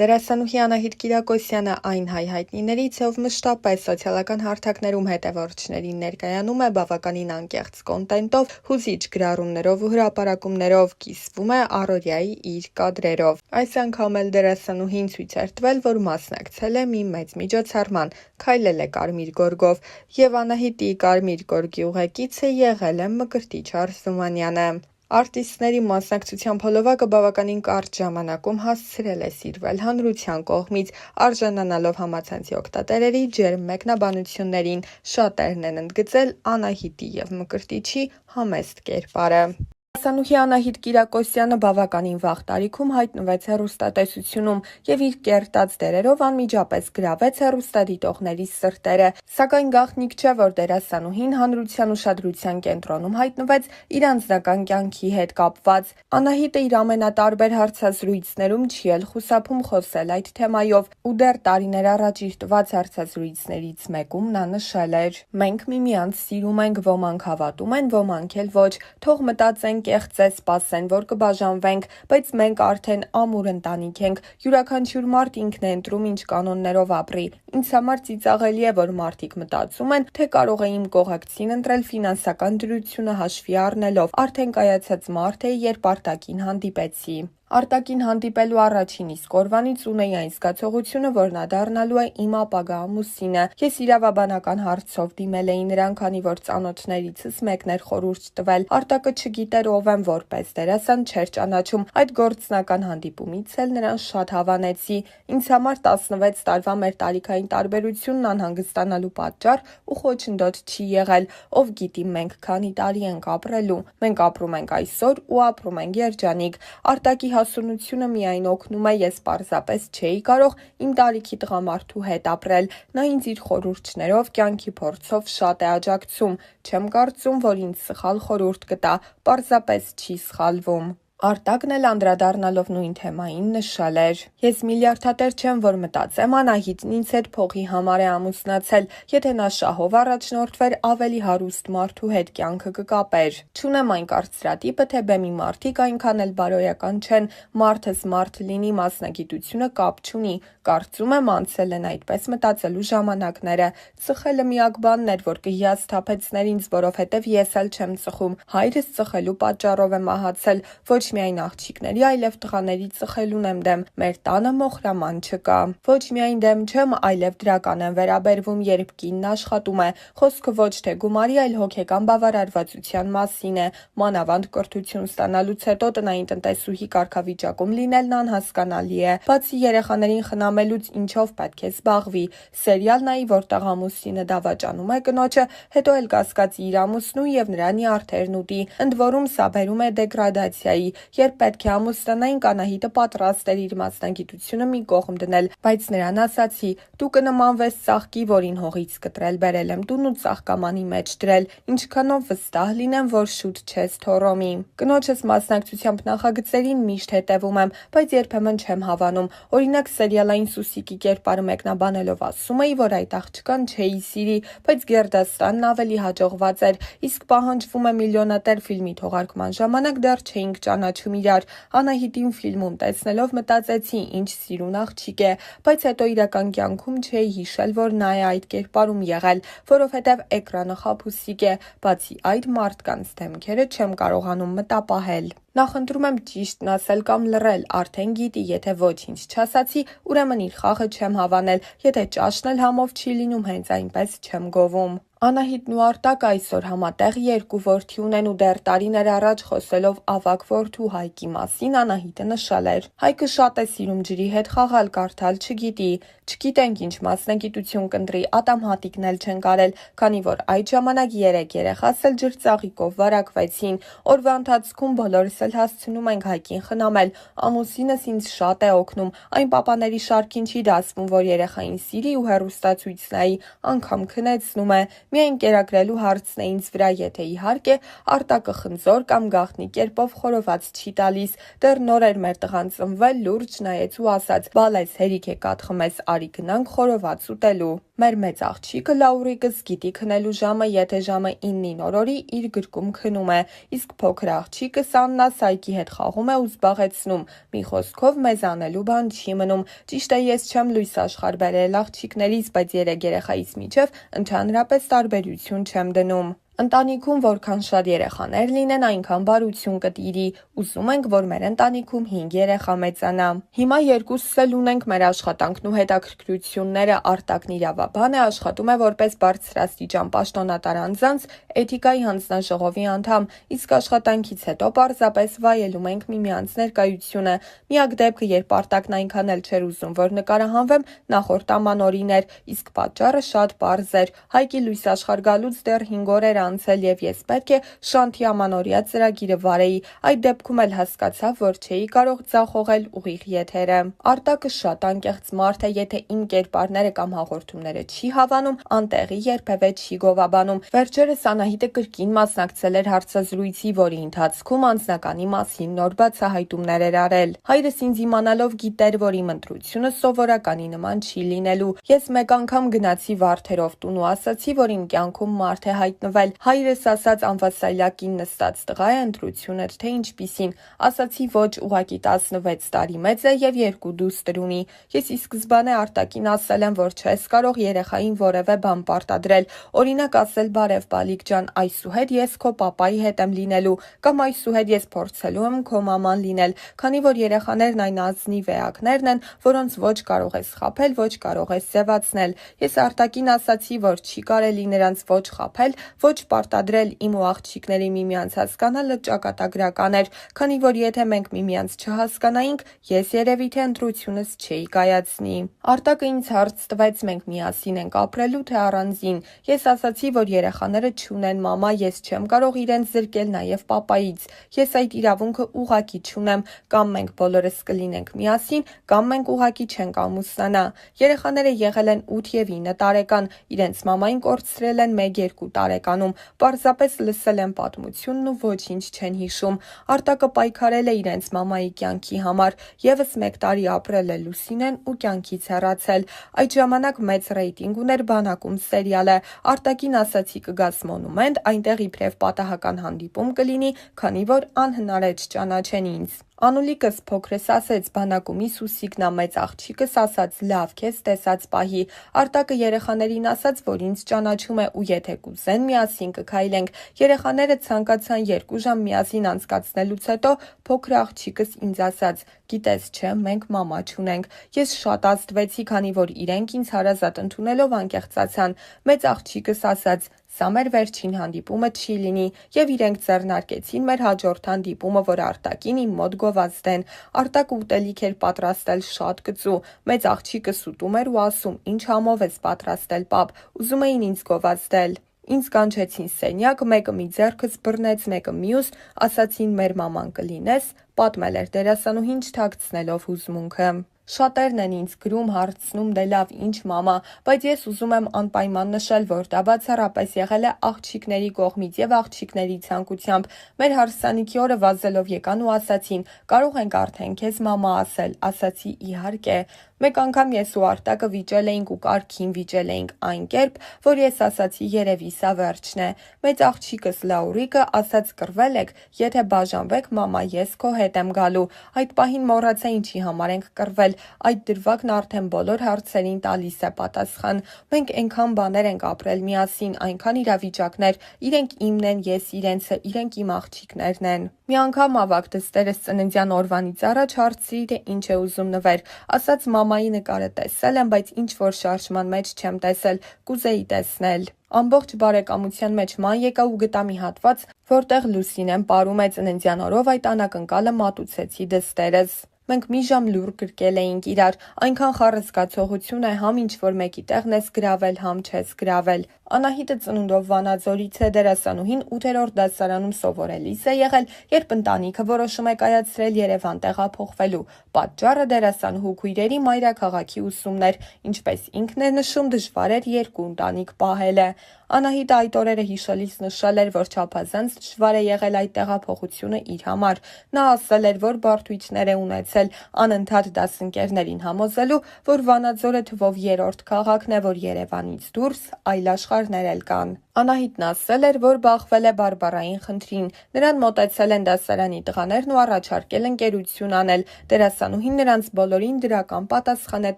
Դերասանուհի Անահիտ Կիրակոսյանը այն հայհայտնիներից, ով մշտապես սոցիալական հարթակներում հետևորդներին ներկայանում է բավականին անկեղծ կոնտենտով, հուզիչ գրառումներով ու հրապարակումներով, կիսվում է առօրյայի իր կադրերով։ Այս անգամ էլ դերասանուհին ցույց էր տվել, որ մասնակցել է մի մեծ միջոցառման, քայլել է կարմիր գորգով, եւ Անահիտի կարմիր գորգի ուղեկիցը եղել է Մկրտիչ Արզումանյանը։ Արտիստների մասնակցության փոլովակը բավականին կարճ ժամանակում հասցրել է սիրվել հանրության կողմից, արժանանալով համացանցի օգտատերերի ջերմ մեկնաբանություններին։ Շատերն են ընդգծել Անահիտի եւ Մկրտիչի համեստ կերպարը։ Դերասանուհի Անահիտ Կիրակոսյանը բավականին վաղ տարիքում հայտնվեց հեռուստատեսությունում եւ իր կերտած դերերով անմիջապես գրավեց հեռուստադիտողների սրտերը, սակայն գաղտնիք չէ, որ դերասանուհին հանրության ուշադրության կենտրոնում հայտնվեց իր անձնական կյանքի հետ կապված։ Անահիտը իր ամենատարբեր հարցազրույցներում չի էլ խուսափում խոսել այդ թեմայով, ու դեռ տարիներ առաջ իր տված հարցազրույցներից մեկում նա նշել էր. «Մենք միմյանց սիրում ենք, ոմանք հավատում են, ոմանք էլ ոչ, թող մտածեն, կեղծե, սպասեն, որ կբաժանվենք, բայց մենք արդեն ամուր ընտանիք ենք, յուրաքանչյուր մարդ ինքն է ընտրում ինչ կանոններով ապրի։ Ինձ համար ծիծաղելի է, որ մարդիկ մտածում են, թե կարող է իմ կողակցին ընտրել ֆինանսական դրությունը հաշվի առնելով, արդեն կայացած մարդ է, երբ արտաքին հանդիպեցի։ Արտաքին հանդիպելու առաջին իսկ օրվանից ունեի այն զգացողությունը, որ նա դառնալու է իմ ապագա ամուսինը։ Ես իրավաբանական հարցով դիմել էի նրան, քանի որ ծանոթներիցս մեկն էր խորհուրդ տվել։ Արտակը չգիտեր ով եմ, որպես դերասան չէր ճանաչում։ Այդ գործնական հանդիպումից էլ նրան շատ հավանեցի։ Ինձ համար 16 տարվա մեր տարիքային տարբերությունն անհանգստանալու պատճառ ու խոչընդոտ չի եղել։ Ով գիտի մենք քանի տարի ենք ապրելու։ Մենք ապրում ենք այսօր ու ապրում ենք երջանիկ։ Արտակի հասունությունը միայն օգնում է, ես պարզապես չէի կարող իմ տարիքի տղամարդու հետ ապրել։ Նա ինձ իր խորհուրդներով, կյանքի փորձով շատ է աջակցում։ Չեմ կարծում, որ ինձ սխալ խորհուրդ կտա, պարզապես չի սխալվում»։ Արտակն էլ անդրադառնալով նույն թեմային նշել էր. «Ես միլիարդատեր չեմ, որ մտածեմ Անահիտն ինձ հետ փողի համար է ամուսնացել, եթե նա շահով առաջնորդվեր ավելի հարուստ մարդու հետ կյանքը կկապեր։ Չունեմ այն կարծրատիպը, թե բեմի մարդիկ այնքան էլ բարոյական չեն, մարդս մարդ լինի, մասնագիտությունը կապ չունի։ Կարծում եմ անցել են այդպես մտածելու ժամանակները։ Ծխելը միակ բանն էր, որ կհիասթափեցներ ինձ, որովհետև ես էլ չեմ ծխում։ Հայրս ծխելու պատճառով է մահացել, ոչ միայն աղջիկների, այլև տղաների ծխելուն եմ դեմ։ Մեր տանը մոխրաման չկա։ Ոչ միայն դեմ չեմ, այլև դրական եմ վերաբերվում, երբ կինն աշխատում է։ Խոսքը ոչ թե գումարի, այլ հոգեկան բավարարվածության մասին է։ Մանավանդ կրթություն ստանալուց հետո տնային տնտեսուհի կարգավիճակում լինելն անհասկանալի է։ Բացի երեխաներին խնամելուց ինչով պետք է զբաղվի։ Սերիալ նայի, որտեղ ամուսինը դավաճանում է կնոջը, հետո էլ կասկածի իր ամուսնու եւ նրա նյարդերն ուտի։ Ընդ որում սա բերում է դեգրադացիայի։ Երբ պետք է ամուսնանային, Անահիտը պատրաստ էր իր մասնագիտությունը մի կողմ դնել, բայց նրան ասացի. «Դու կնմանվես ծաղկի, որին հողից կտրել բերել եմ տուն ու ծաղկամանի մեջ դրել, ինչքանով վստահ լինեմ, որ շուտ չես թոռոմի»։ Կնոջս մասնակցությամբ նախագծերին միշտ հետևում եմ, բայց երբեմն չեմ հավանում։ Օրինակ սերիալային Սուսիկի կերպարը մեկնաբանելով ասում էի, որ այդ աղջկան չէի սիրի, բայց Գերդաստանն ավելի հաջողված էր, իսկ Պահանջվում է միլիոնատեր ֆիլմի թողարկման ժամանակ դեռ չէինք ճանաչում իրար։ Անահիտին ֆիլմում տեսնելով մտածեցի՝ ինչ սիրուն աղջիկ է, բայց հետո իրական կյանքում չէի հիշել, որ նա է այդ կերպարում եղել, որովհետև էկրանը խաբուսիկ է։ Բացի այդ, մարդկանց դեմքերը չեմ կարողանում մտապահել։ Նախընտրում եմ ճիշտն ասել կամ լռել, արդեն գիտի, եթե ոչինչ չասացի, ուրեմն իր խաղը չեմ հավանել, եթե ճաշն էլ համով չի լինում, հենց այնպես չեմ գովում։ Անահիտն ու Արտակը այսօր համատեղ 2 որդի ունեն ու դեռ տարիներ առաջ խոսելով ավագ որդու Հայկի մասին Անահիտը նշել էր. «Հայկը շատ է սիրում ջրի հետ խաղալ, կարդալ չգիտի։ Չգիտենք ինչ մասնագիտություն կընտրի, ատամհատիկն էլ չենք արել, քանի որ այդ ժամանակ 3 երեխաս էլ ջրծաղիկով վարակվեցին։ Օրվա ընթացքում բոլորս էլ հասցնում ենք Հայկին խնամել։ Ամուսինս ինձ շատ է օգնում, այն պապաների շարքին չի դասվում, որ երեխային սիրի ու հեռուստացույց նայի, անգամ քնեցնում է։ Միայն կերակրելու հարցն է ինձ վրա, եթե իհարկե Արտակը խնձոր կամ գաղտնի կերպով խորոված չի տալիս։ Դեռ նոր էր մեր տղան ծնվել, լուրջ նայեց ու ասաց՝ «Բալես հերիք է կատխմես, արի գնանք խորոված ուտելու»։ Մեր մեծ աղջիկը Լաուրիկս գիտի քնելու ժամը, եթե ժամը 9-ին օրորի իր գրկում քնում է, իսկ փոքր աղջիկս Աննա Սայքի հետ խաղում է ու զբաղեցնում։ Մի խոսքով մեզ անելու բան չի մնում։ Ճիշտ է, ես չեմ լույս աշխարհ բերել աղջիկներից, բայց 3 երեխայից միջև ընդհանրապես տարբերություն չեմ դնում։ Ընտանիքում որքան շատ երեխաներ լինեն, այնքան բարություն կտիրի։ Ուզում ենք, որ մեր ընտանիքում 5 երեխա մեծանա։ Հիմա երկուսս էլ ունենք մեր աշխատանքն ու հետաքրքրությունները։ Արտակն իրավաբան է, աշխատում է որպես բարձրաստիճան պաշտոնատար անձանց էթիկայի հանձնաժողովի անդամ, իսկ աշխատանքից հետո պարզապես վայելում ենք միմյանց ներկայությունը։ Միակ դեպքը, երբ Արտակն այնքան էլ չէր ուզում, որ նկարահանվեմ, նախորդ ամանորին էր, իսկ պատճառը շատ պարզ էր։ Հայկի լույս աշխարհ գալուց դեռ 5 օր էր անցել եւ ես պետք է Շանթի ամանորյա ծրագիրը վարեի։ Այդ դեպքում էլ հասկացավ, որ չէի կարող ձախողել ուղիղ եթերը։ Արտակը շատ անկեղծ մարդ է, եթե իմ կերպարները կամ հաղորդումները չի հավանում, անտեղի երբևէ չի գովաբանում։ Վերջերս Անահիտը կրկին մասնակցել էր հարցազրույցի, որի ընթացքում անձնականի մասին նոր բացահայտումներ էր արել։ Հայրս ինձ իմանալով գիտեր, որ իմ ընտրությունը սովորականի նման չի լինելու։ Ես մեկ անգամ գնացի Վարդերով տուն ու ասացի, որ իմ կյանքում մարդ է հայտնվել։ Հայրս ասաց՝ անվասայլակին նստած տղա է, ընտրությունդ թե ինչպիսին։ Ասացի ոչ, ուղղակի 16 տարի մեծ է եւ 2 դուստր ունի։ Ես ի սկզբանե Արտակին ասել եմ, որ չես կարող երեխային որևէ բան պարտադրել։ Օրինակ ասել՝ բարև բալիկ ջան, այսուհետ ես քո պապայի հետ եմ լինելու, կամ այսուհետ ես փորձելու եմ քո մաման լինել, քանի որ երեխաներն այն ազնիվ էակներն են, որոնց ոչ կարող ես խաբել, ոչ կարող ես սևացնել։ Ես Արտակին ասացի, որ չի կարելի նրանց ոչ խաբել, ոչ պարտադրել, իմ ու աղջիկների միմյանց հասկանալը ճակատագրական էր, քանի որ եթե մենք միմյանց չհասկանայինք, ես երևի թե ընտրությունս չէի կայացնի։ Արտակը ինձ հարց տվեց՝ մենք միասին ենք ապրելու թե առանձին։ Ես ասացի, որ երեխաները չունեն մամա, ես չեմ կարող իրենց զրկել նաև պապայից։ Ես այդ իրավունքը ուղղակի չունեմ, կամ մենք բոլորս կլինենք միասին, կամ մենք ուղղակի չենք ամուսնանա։ Երեխաները եղել են 8 եւ 9 տարեկան, իրենց մամային կորցրել են 1-2 տարեկանում, պարզապես լսել են պատմությունն ու ոչինչ չեն հիշում։ Արտակը պայքարել է իրենց մամայի կյանքի համար, եւս 1 տարի ապրել է Լուսինեն ու կյանքից հեռացել։ Այդ ժամանակ մեծ ռեյտինգ ուներ բանակում սերիալը։ Արտակին ասացի կգաս Մոնումենտ, այնտեղ իբրև պատահական հանդիպում կլինի, քանի որ անհնար է չճանաչեն ինձ։ Անուլիկս փոքրս ասեց բանակում Իսուսիկնա, մեծ աղջիկս ասաց լավ քեզ տեսած պահի։ Արտակը երեխաներին ասաց, որ ինձ ճանաչում է ու եթե կուզեն միասին կքայլենք։ Երեխաները ցանկացան 2 ժամ միասին անցկացնելուց հետո փոքր աղջիկս ինձ ասաց. գիտես չէ, մենք մամա չունենք։ Ես շատ ազդվեցի, քանի որ իրենք ինձ հարազատ ընդունելով անկեղծացան։ Մեծ աղջիկս ասաց. սա մեր վերջին հանդիպումը չի լինի, եւ իրենք ձեռնարկեցին մեր հաջորդ հանդիպումը, որ Արտակին իմ մոտ գովազդեն։ Արտակը ուտելիք էր պատրաստել շատ կծու։ Մեծ աղջիկս ուտում էր ու ասում. ինչ համով ես պատրաստել, պապ, ուզում էին ինձ գովազդել։ Ինձ կանչեցին սենյակ, մեկը մի ձեռքս բռնեց, մեկը մյուս, ասացին մեր մաման կլինես, պատմել էր դերասանուհին չթաքցնելով հուզմունքը։ Շատերն են ինձ գրում, հարցնում դե լավ ինչ մամա, բայց ես ուզում եմ անպայման նշել, որ դա բացառապես եղել է աղջիկների կողմից եւ աղջիկների ցանկությամբ։ Մեր հարսանիքի օրը վազելով եկան ու ասացին կարող ենք արդեն քեզ մամա ասել, ասացի իհարկե։ Մեկ անգամ ես ու Արտակը վիճել էինք ու կարգին վիճել էինք այն կերպ, որ ես ասացի երևի սա վերջն է։ Մեծ աղջիկս Լաուրիկը ասաց կռվել եք, եթե բաժանվեք մամա ես քո հետ եմ գալու։ Այդ պահին մոռացա ինչի համար ենք կռվել, այդ դրվագն արդեն բոլոր հարցերին տալիս է պատասխան։ Մենք այնքան բաներ ենք ապրել միասին, այնքան իրավիճակներ, իրենք իմն են, ես իրենցը, իրենք իմ աղջիկներն են։ Մի անգամ ավագ դստերս ծննդյան օրվանից առաջ հարցրի թե ինչ է ուզում նվեր, ասաց մամայի նկարը տեսել եմ, բայց ինչ որ շարժման մեջ չեմ տեսել, կուզեի տեսնել։ Ամբողջ բարեկամության մեջ ման եկա ու գտա մի հատված, որտեղ Լուսինեն պարում է ծննդյան օրով այդ անակնկալը մատուցեցի դստերս։ Մենք մի ժամ լուր գրկել էինք իրար, այնքան խառը զգացողություն է, համ ինչ որ մեկի տեղն ես գրավել, համ չես գրավել։ Անահիտը ծնունդով Վանաձորից է, դերասանուհին 8-րդ դասարանում սովորելիս է եղել, երբ ընտանիքը որոշում է կայացրել Երևան տեղափոխվելու։ Պատճառը դերասանուհու քույրերի մայրաքաղաքի ուսումն էր, ինչպես ինքն է նշում, դժվար էր երկու ընտանիք պահելը։ Անահիտը այդ օրերը հիշելիս նշել էր, որ չափազանց դժվար է եղել այդ տեղափոխությունը իր համար։ Նա ասել էր, որ բարդություններ է ունեցել անընդհատ դասընկերներին համոզելու, որ Վանաձորը թվով 3-րդ քաղաքն է, որ Երևանից դուրս այլ աշխարհներ էլ կան։ Անահիտն ասել էր, որ բախվել է բարբառային խնդրին։ Նրան մոտեցել են դասարանի տղաներն ու առաջարկել ընկերություն անել։ Դերասանուհին նրանց բոլորին դրական պատասխան է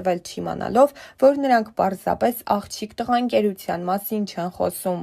տվել, չիմանալով, որ նրանք պարզապես աղջիկ-տղա ընկերության մասին չեն խոսում։